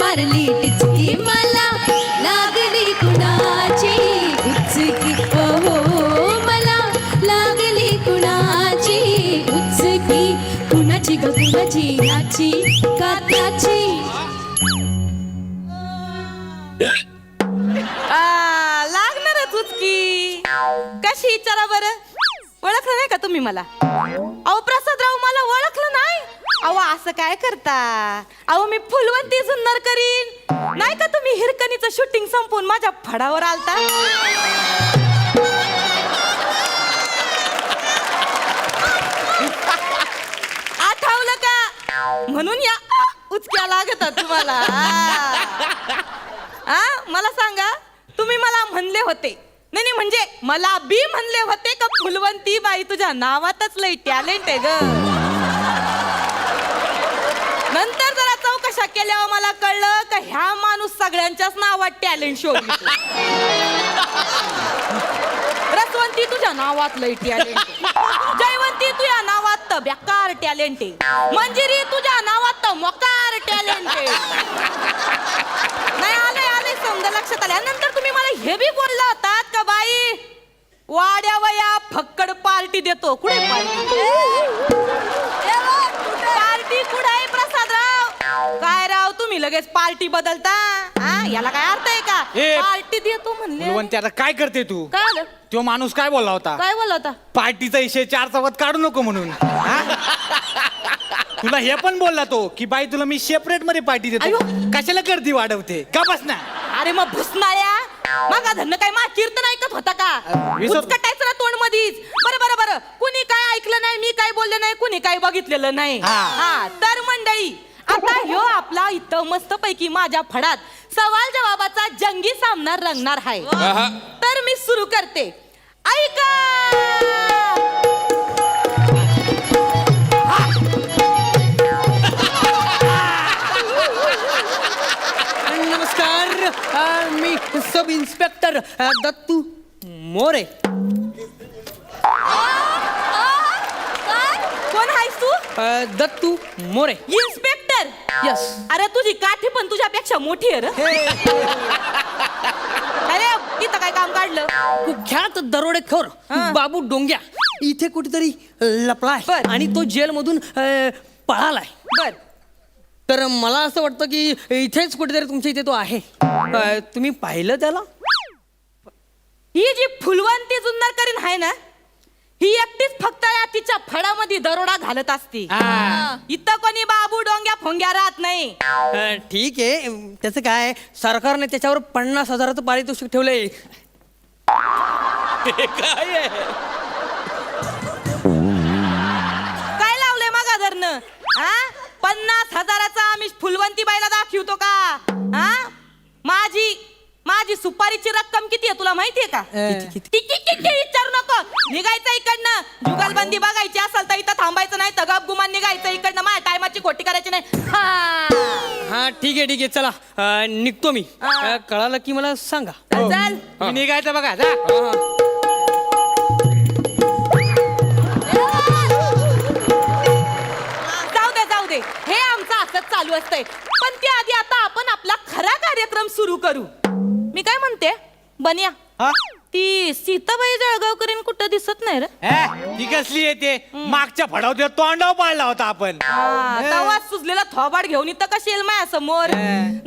मारली टिचकी मला लागली कुणाची उचकी हो मला लागली कुणाची उचकी कुणाची ग कुणाची याची का त्याची लागणारच उचकी कशी विचारा बरं ओळखलं नाही का तुम्ही मला अहो प्रसादराव मला ओळखलं नाही अहो असं काय करता अहो मी फुलवंती जुन्नर करीन नाही का तुम्ही हिरकणीचं शूटिंग संपवून माझ्या फडावर आलता आठवलं का म्हणून या उचक्या लागतात तुम्हाला मला सांगा तुम्ही मला म्हणले होते नाही म्हणजे मला बी म्हणले होते का फुलवंती बाई तुझ्या नावातच लई टॅलेंट आहे ग नंतर जरा चौकशा केल्यावर मला कळलं का ह्या माणूस सगळ्यांच्याच नावात टॅलेंट शोधतो रसवंती तुझ्या नावात लई टॅलेंट जयवंती तुझ्या नावात तर बेकार टॅलेंट आहे मंजिरी तुझ्या नावात तर मोकार टॅलेंट आहे नाही आले समजा लक्षात आल्यानंतर तुम्ही मला हे बी बोलला होतात का बाई वाड्या वया फक्कड पार्टी देतो कुठे पार्टी कुठे आहे प्रसादराव काय राव तुम्ही लगेच पार्टी बदलता याला काय अर्थ आहे का पार्टी देतो म्हणले आता काय करते तू काय आलं तो माणूस काय बोलला होता काय बोलला होता पार्टीचा विषय चार चौकात काढू नको म्हणून तुला हे पण बोलला तो की बाई तुला मी सेपरेट मध्ये पार्टी देतो कशाला गर्दी वाढवते का बस ना अरे मग भुसनाळ्या मग धन्न काय मा कीर्तन ऐकत होता का उचकटायचं ना तोंड मधीच बरं कुणी काय ऐकलं नाही मी काय बोलले नाही कुणी काय बघितलेलं नाही तर मंडळी आता ह्यो आपला इथं मस्त पैकी माझ्या फडात सवाल जवाबाचा जंगी सामना रंगणार आहे तर मी सुरू करते ऐका नमस्कार मी सब इन्स्पेक्टर दत्तू मोरे कोण आहेस तू दत्तू मोरे इन्स्पेक्टर यस अरे तुझी काठी पण तुझ्यापेक्षा मोठी आहे रे अरे इथं काय काम काढलं कुख्यात दरोडेखोर बाबू डोंग्या इथे कुठेतरी लपलाय बर. आणि तो जेल मधून पळालाय बर तर मला असं वाटतं की इथेच कुठेतरी तुमच्या इथे तो आहे तुम्ही पाहिलं त्याला ही जी फुलवंती जुन्नर करीन आहे ना ही एकटीच फक्त या तिच्या फडामध्ये दरोडा घालत असते इथं कोणी बाबू डोंग्या फोंग्या राहत नाही ठीक आहे त्याचं काय सरकारने त्याच्यावर 50,000चं पारितोषिक ठेवलंय काय लावलंय मागा धरणं 50,000चा आम्ही फुलवंती बाईला दाखवतो का माझी सुपारीची रक्कम किती आहे तुला माहितीये का विचारू नको निघायचं इकडनं जुगलबंदी बघायची असेल तर इथं थांबायचं नाही तर गप गुमान निघायचं इकडनं माझ्या टायमाची खोटी करायची नाही हा ठीक आहे चला निघतो मी कळालं की मला सांगा चल निघायचं बघा जा जाऊ दे हे आमचं असंच चालू असतंय पण त्याआधी आता आपण आपला खरा कार्यक्रम सुरू करू मी काय म्हणते बनिया ती सीताबाई जळगावकरीन कुठं दिसत नाही रे ती कसली येते मागच्या फडाव तोंडाव पाडला होता आपण तवा सुजलेला थोबाड घेऊन इथं कशी येईल माझ्या समोर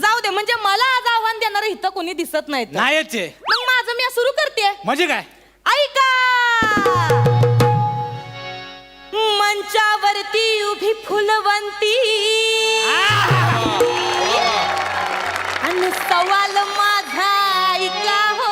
जाऊ दे म्हणजे मला आज आव्हान देणार इथं कोणी दिसत नाही नाहीच मग माझं मी सुरू करते म्हणजे काय ऐका मंचावरती उभी फुलवंती आणि सवाल माझा ऐका हो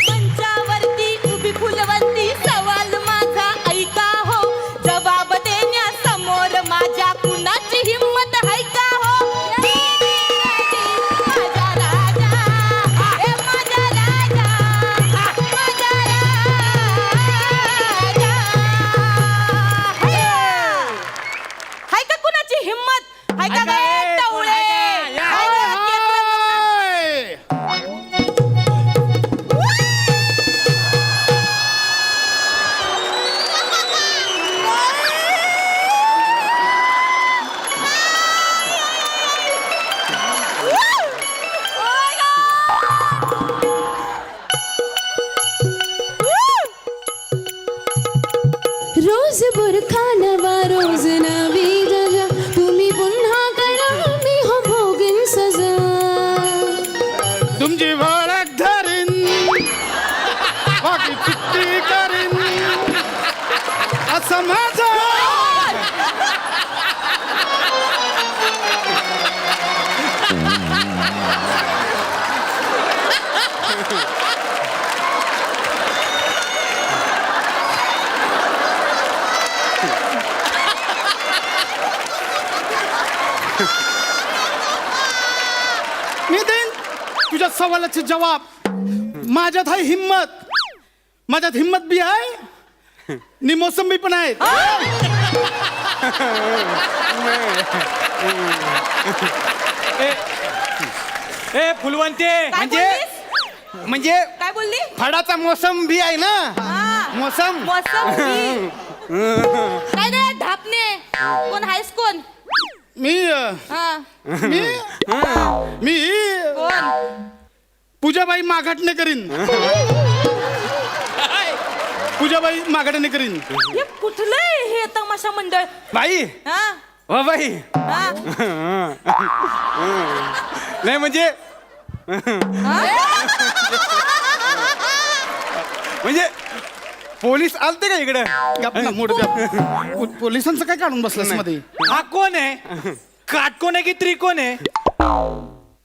मंचावरती उभी फुलवंती सवाल माझा ऐका हो जबाब देण्यासमोर माझ्या कुणाची हिंमत आहे का हो माझा राजा माझा राजा माझा राजा रोज बुरखा नवा रोज नवी जजा तुम्ही पुन्हा करा मी हो भोगीन सजा तुमची वळख धरीन बाकी चिठ्ठी करीन असं माझं मी देईन तुझ्या सवालाचे जवाब. माझ्यात आहे हिम्मत, माझ्यात हिम्मत बी आहे नि मोसंबी पण आहे. ए फुलवंते काय म्हणजे बोललीस? म्हणजे काय बोलली फळाचा मोसम बी आहे ना. हा. मोसम मोसंबी. काय रे ढापणे कोण आहेस कोण मी हा मी मी कोण पूजाबाई माघाटणे करीन. पूजाबाई माघाटणे करीन. हे कुठलं आहे हे तमाशा मंडळ बाई हा वा बाई हा नाही म्हणजे म्हणजे पोलीस आलते का इकडे. गप ना, मूड गप. पोलिसांचं काय काढून बसलंस मध्ये. हा कोण आहे? काटकोण आहे की त्रिकोण आहे?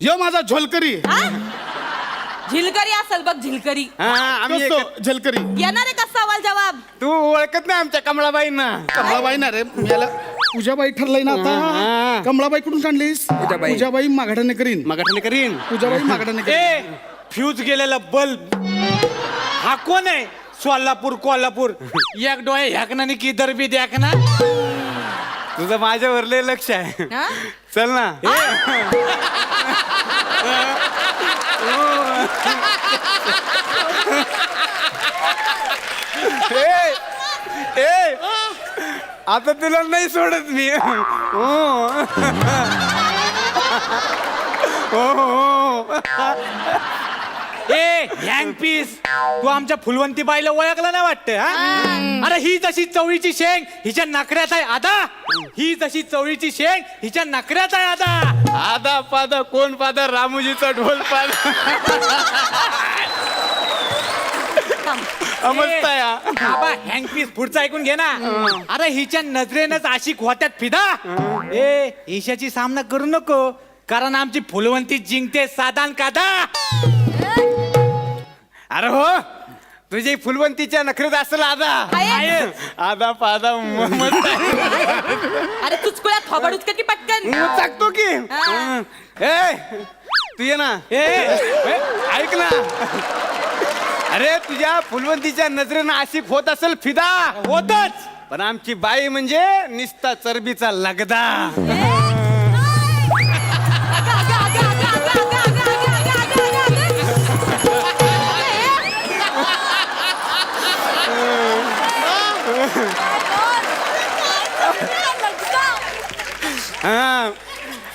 यो माझा झोलकरी. झिलकरी असेल बघ झिलकरी आम्ही झलकरी. येणार आहे का सवाल जवाब तू ओळखत नाही आमच्या कमळाबाईंना. कमळाबाई ना रे याला पूजाबाई ठरलंय ना आता. कमळाबाई कुठून काढलीस? पूजाबाई माघाटाने करीन. माघाटाने करीन. पूजाबाई माघाटाने करीन. ए फ्यूज गेलेला बल्ब. हा कोण आहे? सोलापूर कोल्हापूर एक डोळे ह्याकनाने किधर बी द्याकना. तुझं माझ्यावर लय लक्ष आहे. हा? चल ना. ए, ए, आता तुला नाही सोडत मी. ए हँग पीस तू आमच्या फुलवंती बाईला ओळखलं नाही वाटतं हा? अरे ही जशी चवळीची शेंग हिच्या नखऱ्यात आहे आदा. ही जशी चवळीची शेंग हिच्या नखऱ्यात आहे आदा. आधा पादा कोण पादा रामूजीचा ढोल पाद. मस्त आहे. बाबा हँग पीस पुढचं ऐकून घे ना. अरे हिच्या नजरेनच आशिक होत्यात फिदा. ए ईशाची सामना करू नको कारण आमची फुलवंती जिंकते साधान कादा. अरे हो तुझी फुलवंतीच्या नखरेत असेल आधा. आहे. आधा पादा मस्त आहे. अरे तुझकुळ्या थोबड उचक की पटकन टाकतो की. हा. ए तू ये ना. ऐक ना. अरे तुझ्या फुलवंतीच्या नजरेनं आशिक होत असेल फिदा. होतच. पण आमची बाई म्हणजे निस्ता चरबीचा लगदा. हा.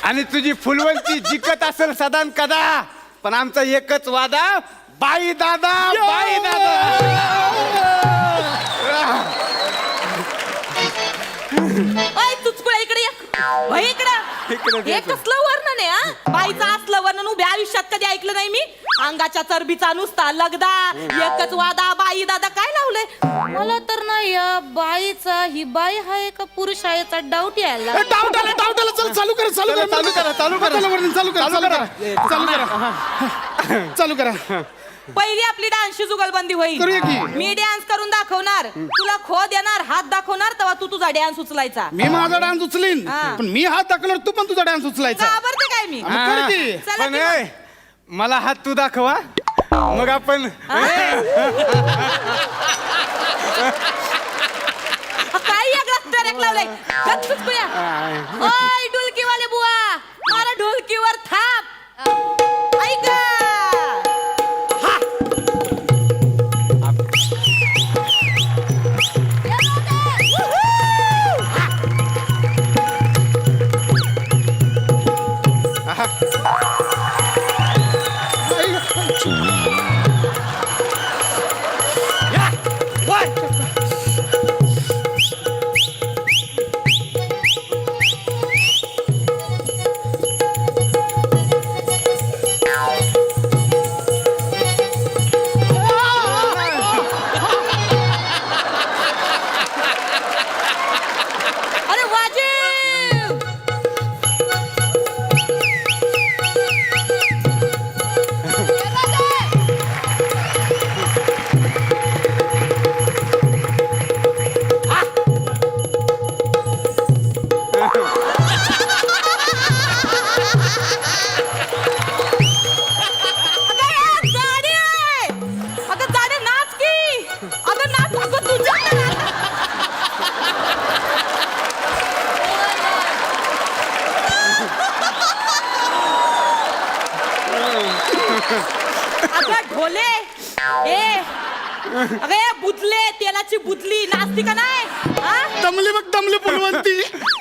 आणि तुझी फुलवंती जिंकत असेल सदान कदा पण आमचा एकच वादा बाई दादा बाई दादा. ओय तुझकुळ्या इकडे ये. वळ इकडं. इकडं हे कसलं वर्णन आहे हा? बाईचं असलं वर्णन उभ्या आयुष्यात कधी ऐकलं नाही मी. अंगाच्या चरबीचा नुसता लगदा एकच वादा बाई दादा काय लावलंय मला तर नाही या बाईचा ही बाई आहे का पुरुष आहे याचा डाऊट यायला लागला. डाऊट आला चल चालू करा चालू करा चालू करा चालू करा चालू करा चालू करा चालू करा. पहिली आपली डान्सची जुगलबंदी होईल. करूया की. मी डान्स करून दाखवणार तुला खो देणार हात दाखवणार तेव्हा तू तुझा डान्स उचलायचा. मी माझा डान्स उचलीन हा. पण मी हात दाखवणार तू पण तुझा डान्स उचलायचा. घाबरते काय मी मग कर की. चला पण की मग. ए, मला हात तू दाखवा मग आपण काय यागळाच ट्रॅक लावलाय गच्चूच पुया. ओय ढोलकीवाले बुवा मला ढोलकीवर थाप ऐका. अगं ढोले ए अगं ए बुदले तेलाची बुदली नाचती का नाही हा? दमली बघ दमली फुलवंती.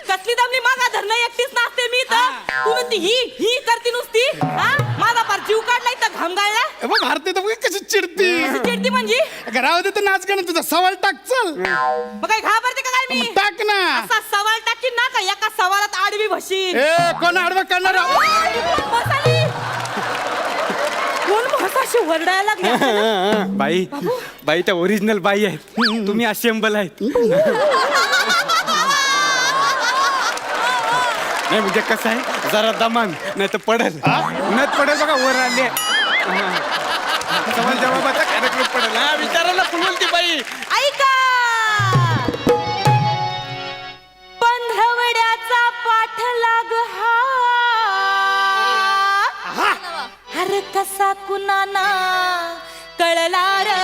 कसली दमली मागा धरणं एकटीच नाचते मी तर तू नुसती ही करती नुसती हा माझा पार जीव काढलाय तर घाम गाळला ए बघ भारती तर बघ कशी चिडती. चिडती म्हणजे घरामध्ये तर नाच का ना तुझा सवाल टाक चल. मग काय घाबरते का काय मी टाक ना. असा सवाल टाकीन ना का एका सवालात आडवी बशीन ए कोण आडवा करणार. कोण म्हसाशी वरडायला लागल्या बाई बाई त्या ओरिजिनल बाई आहेत तुम्ही असेंबल आहेत नाही म्हणजे कसं आहे जरा दमान नाही तर पडेल उन्हात पडेल बघा वर आले सवाल जवाबाचा कार्यक्रम पडेल हा विचारायला फुलवंती बाई ऐका पंधरवड्याचा पाठलाग हा हर कसा कुणाना कळला र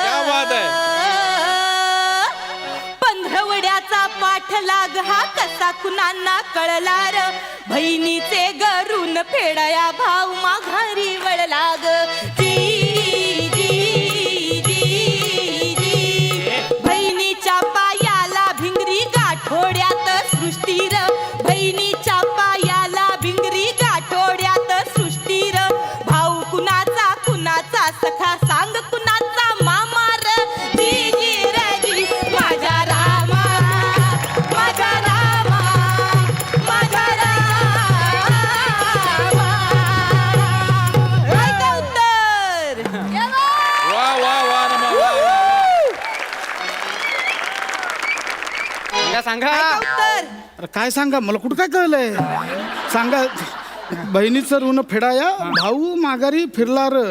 क्या बात पंधरवड्याचा पाठलाग हा कसा कुणाना कळला र बहिणीचे गरून फेडया भाव माघारी वळला ग जी जी जी जी बहिणीच्या पायाला भिंगरी गाठोड्यात सृष्टी र बहिणीच्या पायाला भिंगरी गाठोड्यात सृष्टी र भाऊ कुणाचा कुणाचा सखा सांग कुणाचा मामा र जी जी र जी माझ्या रामा माझ्या रामा माझ्या रामा काय का उत्तर वा वा वा सांगा काय का उत्तर अरे काय सांगा मला कुठं काय कळलंय सांगा. बहिणीचं ऋण फेडाया भाऊ माघारी फिरला र.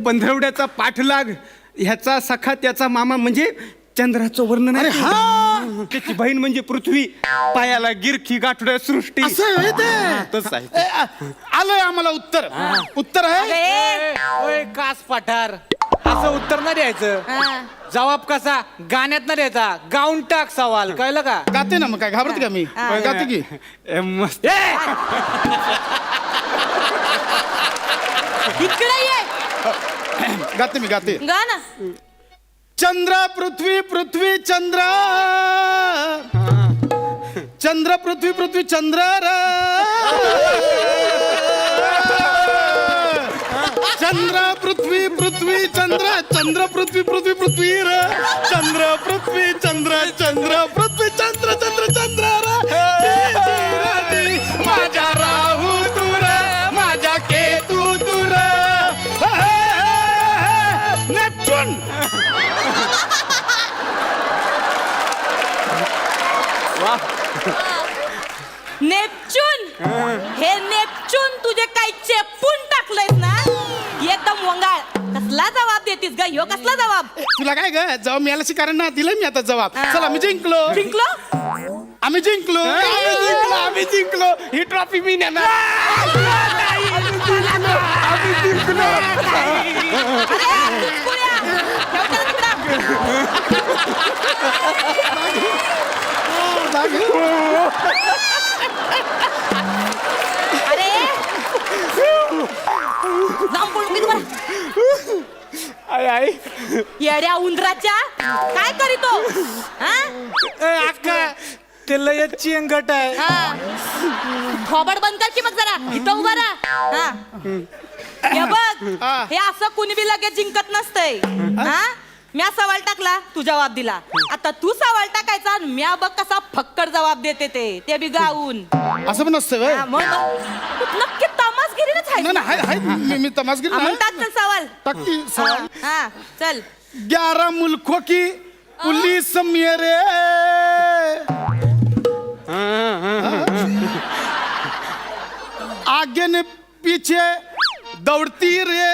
पंधरवड्याचा पाठलाग ह्याचा सखा त्याचा मामा म्हणजे चंद्राचं वर्णन अरे आहे. हा त्याची बहीण म्हणजे पृथ्वी पायाला गिरखी गाठोड्या सृष्टी असं आहे ते. तसं आहे ए, आलंय आम्हाला उत्तर. उत्तर आहे अरे कास पठार असं उत्तर नाही द्यायचं हा. जवाब कसा गाण्यात नाही द्यायचा गाऊन टाक सवाल कळलं का गाते ना मग काय घाबरते का मी गाते की मस्त इकडे ये गाते मी गाते. गा ना चंद्र पृथ्वी पृथ्वी चंद्र चंद्र पृथ्वी पृथ्वी चंद्र र चंद्र पृथ्वी पृथ्वी चंद्र चंद्र पृथ्वी पृथ्वी पृथ्वी र चंद्र पृथ्वी चंद्र चंद्र पृथ्वी चंद्र चंद्र चंद्र र माझ्या राहू तू र माझ्या केतू तू र नेपच्यून. नेपच्यून हे नेपच्यून तुझे काही चेपून टाकलंयस ना एकदम वंगाळ कसला जबाब देतीस ग ह्यो कसला जबाब तुला काय ग जबाब मिळाल्याचे कारण ना दिलंय मी आता जबाब. चला मी जिंकलो जिंकलो आम्ही जिंकलो आम्ही जिंकलो ही ट्रॉफी मी नेणार आम्ही जिंकलो अरे कुऱ्या, ठेव त्याला तिकडं. अरे जाऊन बोलू की तुम्हाला आई आई येड्या उंदराच्या काय करीतो हा अक्का ते लय चिंगट आहे हा थोबड बंद कर की मग जरा इथं उभा राहा हा हे बघ हे असं कुणी बी लगेच जिंकत नसतंय हा म्या सवाल टाकला तू जबाब दिला आता तू सवाल टाकायचा आणि म्या बघ कसा फक्कड जबाब देते ते बी गाऊन असं पण नसतं व्हय? हा, मग तू नक्की तमासगिरीलाच आहे नाही ना हाय हाय मी तमासगिरी मग नाही. टाक चल सवाल टाकती सवाल. हा चल 11 मुल्कों की पुलिस मेरे आगे ने पीछे दौड़ती रे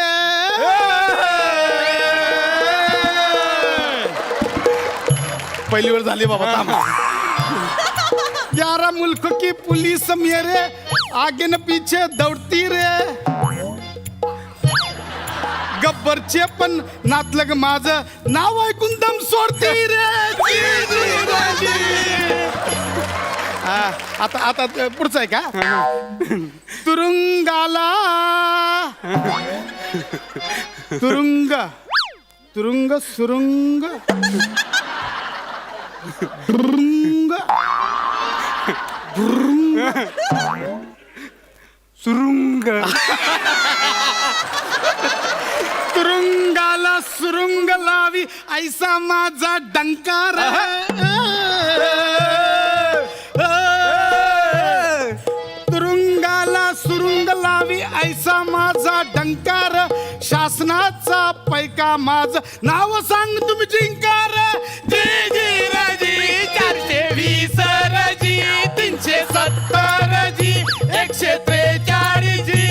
पहिली वेळ झाली बाबा थांब. 11 मुल्क की पुलिस मेरे आगे न पीछे दौड़ती रे गब्बरचे पण नातलग माझं नाव ऐकून दम सोडती रे आता आता पुढचं आहे का तुरुंगाला तुरुंग तुरुंग सुरुंग तुरुंग सुरुंग तुरुंगाला सुरुंग लावी ऐसा माझा डंकार तुरुंगाला सुरुंग लावी ऐसा माझा डंकार शासनाचा पैका माझ नाव सांग तुम्ही जिंकार जी जी राजी 420 रजी 370 जी 143 जी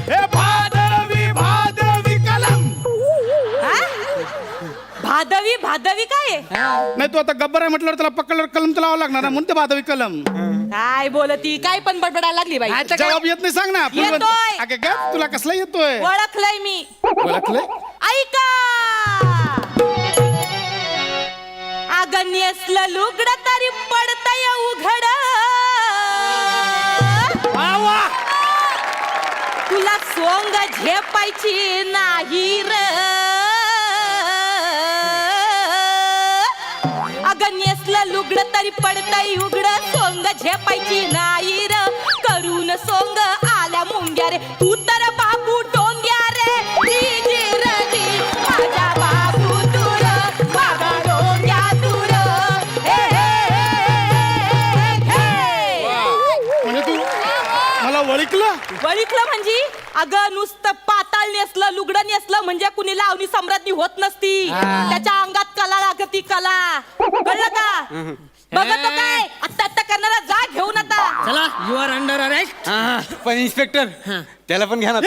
हे भादवी कलम भादवी भादवी काय आहे? नाही तू आता गब्बर आहे म्हटल्यावर त्याला पकडल्यावर कलम तर लावावं लागणार ना म्हणून ते भादवी कलम काय बोलती काय पण बडबडायला लागली बाई जबाब येत नाही सांग ना येतोय. अगं गप, तुला कसला येतोय ओळखलंय मी ओळखलंय ऐका अगं नेसलं लुगडं तरी पडतंय उघड तुला सोंग झेपायची नाही र अगं नेसलं लुगडं तरी पडतंय उघड सोंग झेपायची नाही र करून सोंग आल्या मुंग्या रे तू तर बाबू डोंग्या रे जी रजी माझा बाबू दूर माझा डोंग्या दूर हे म्हणजे तू मला ओळखलं वळिकलं म्हणजे अगं नुसतं पाताळ नेसलं लुगडं नेसलं म्हणजे कुणी लावणी सम्राज्ञी होत नसती त्याच्या अंगात कला लागती कला कळलं का बघत काय आता करणारा जा घेऊन आता चला यू आर अंडर अरेस्ट पण इन्स्पेक्टर त्याला पण घ्या ना